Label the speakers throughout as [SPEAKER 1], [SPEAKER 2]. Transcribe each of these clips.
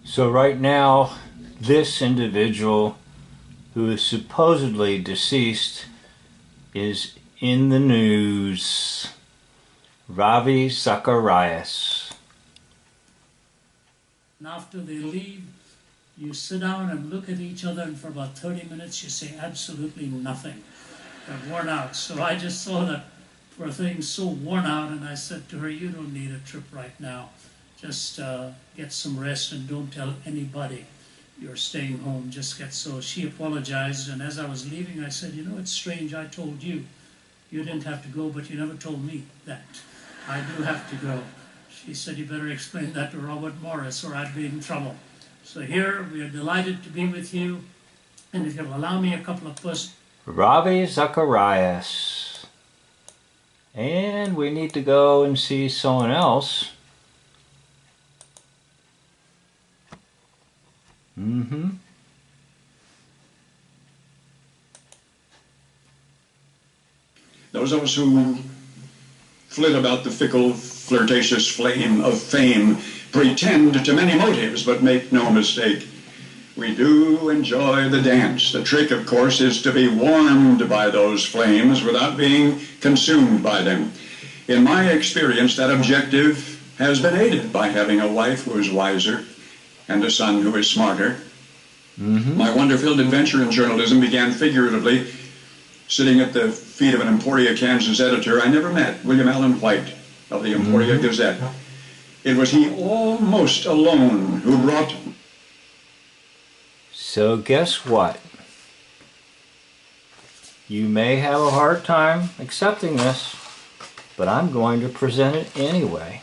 [SPEAKER 1] So right now, this individual who is supposedly deceased is in the news. Ravi, Zacharias.
[SPEAKER 2] And after they leave, you sit down and look at each other, and for about 30 minutes you say absolutely nothing. They're worn out. So I just saw that poor thing so worn out, and I said to her, you don't need a trip right now. Just get some rest and don't tell anybody you're staying home. Just get so. She apologized, and as I was leaving, I said, you know, it's strange, I told you. You didn't have to go, but you never told me that. I do have to go. She said, you better explain that to Robert Morris or I'd be in trouble. So here, we are delighted to be with you. And if you'll allow me a couple of questions.
[SPEAKER 1] Ravi, Zacharias. And we need to go and see someone else.
[SPEAKER 3] Those of us who flit about the fickle, flirtatious flame of fame pretend to many motives, but make no mistake. We do enjoy the dance. The trick, of course, is to be warmed by those flames without being consumed by them. In my experience, that objective has been aided by having a wife who is wiser and a son who is smarter. My wonder-filled adventure in journalism began figuratively sitting at the feet of an Emporia, Kansas editor I never met, William Allen White of the Emporia Gazette. It was he almost alone who brought...
[SPEAKER 1] So guess what? You may have a hard time accepting this, but I'm going to present it anyway.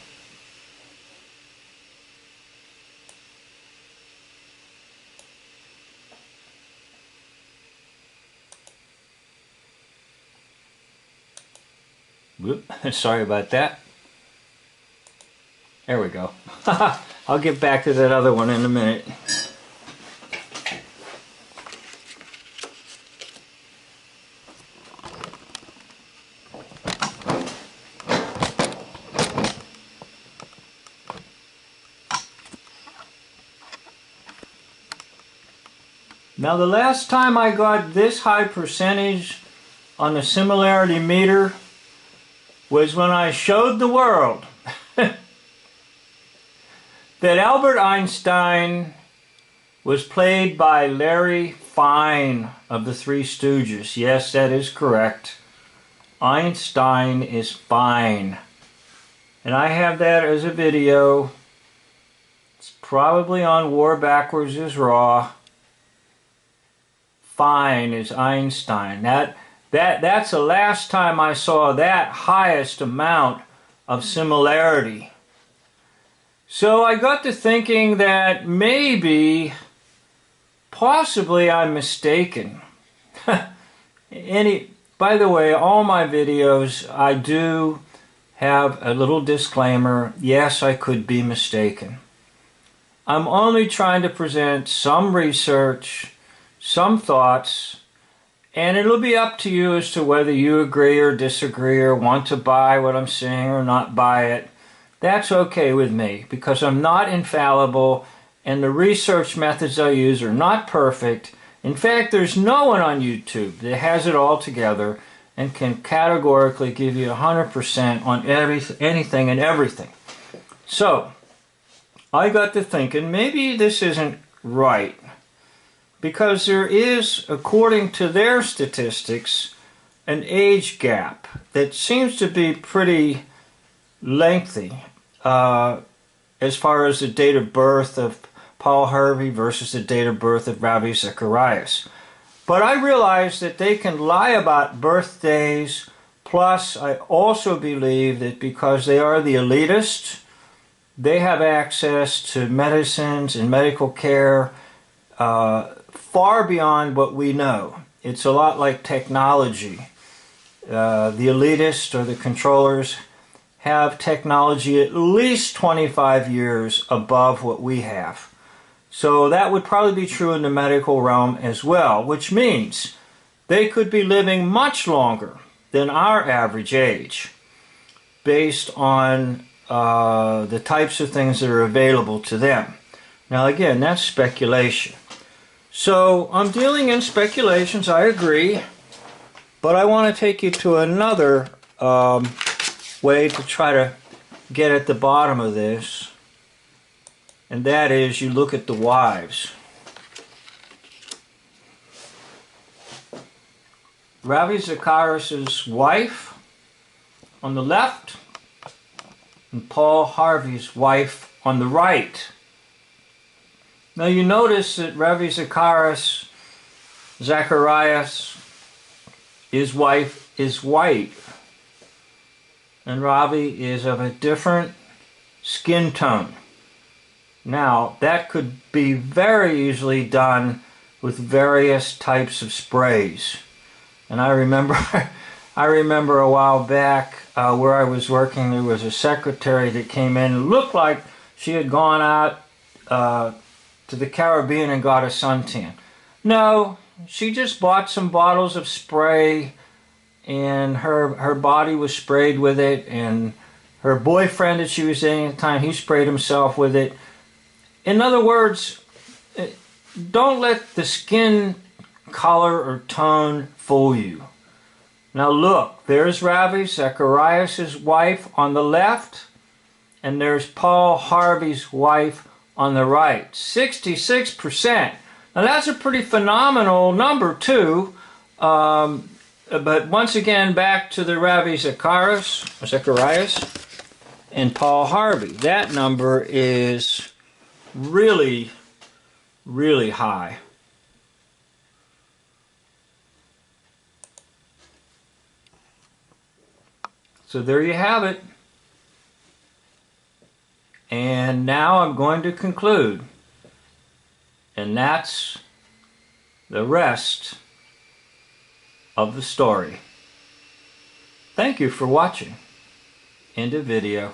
[SPEAKER 1] Whoop, sorry about that. There we go. I'll get back to that other one in a minute. Now the last time I got this high percentage on the similarity meter was when I showed the world that Albert Einstein was played by Larry Fine of the Three Stooges. Yes, that is correct. Einstein is fine. And I have that as a video. It's probably on War Backwards is Raw. Fine is Einstein. That's the last time I saw that highest amount of similarity. So I got to thinking that maybe, possibly I'm mistaken. By the way, all my videos, I do have a little disclaimer. Yes, I could be mistaken. I'm only trying to present some research, some thoughts, and it'll be up to you as to whether you agree or disagree or want to buy what I'm saying or not buy it. That's okay with me because I'm not infallible and the research methods I use are not perfect. In fact, there's no one on YouTube that has it all together and can categorically give you 100% on anything and everything. So, I got to thinking maybe this isn't right. Because there is, according to their statistics, an age gap that seems to be pretty lengthy as far as the date of birth of Paul Harvey versus the date of birth of Ravi Zacharias. But I realize that they can lie about birthdays, plus I also believe that because they are the elitists, they have access to medicines and medical care far beyond what we know. It's a lot like technology. The elitists or the controllers have technology at least 25 years above what we have. So that would probably be true in the medical realm as well, which means they could be living much longer than our average age based on the types of things that are available to them. Now again, that's speculation. So I'm dealing in speculations, I agree, but I want to take you to another way to try to get at the bottom of this, and that is you look at the wives. Ravi Zacharias' wife on the left, and Paul Harvey's wife on the right. Now you notice that Ravi Zacharias, his wife is white, and Ravi is of a different skin tone. Now that could be very easily done with various types of sprays. And I remember a while back where I was working, there was a secretary that came in and looked like she had gone out to the Caribbean and got a suntan. No, she just bought some bottles of spray, and her body was sprayed with it, and her boyfriend that she was dating at the time, he sprayed himself with it. In other words, don't let the skin color or tone fool you. Now look, there's Ravi Zacharias' wife on the left, and there's Paul Harvey's wife on the right. 66%. Now that's a pretty phenomenal number too. But once again, back to the Ravi Zacharias and Paul Harvey. That number is really, really high. So there you have it. And now I'm going to conclude. And that's the rest of the story. Thank you for watching. End of video.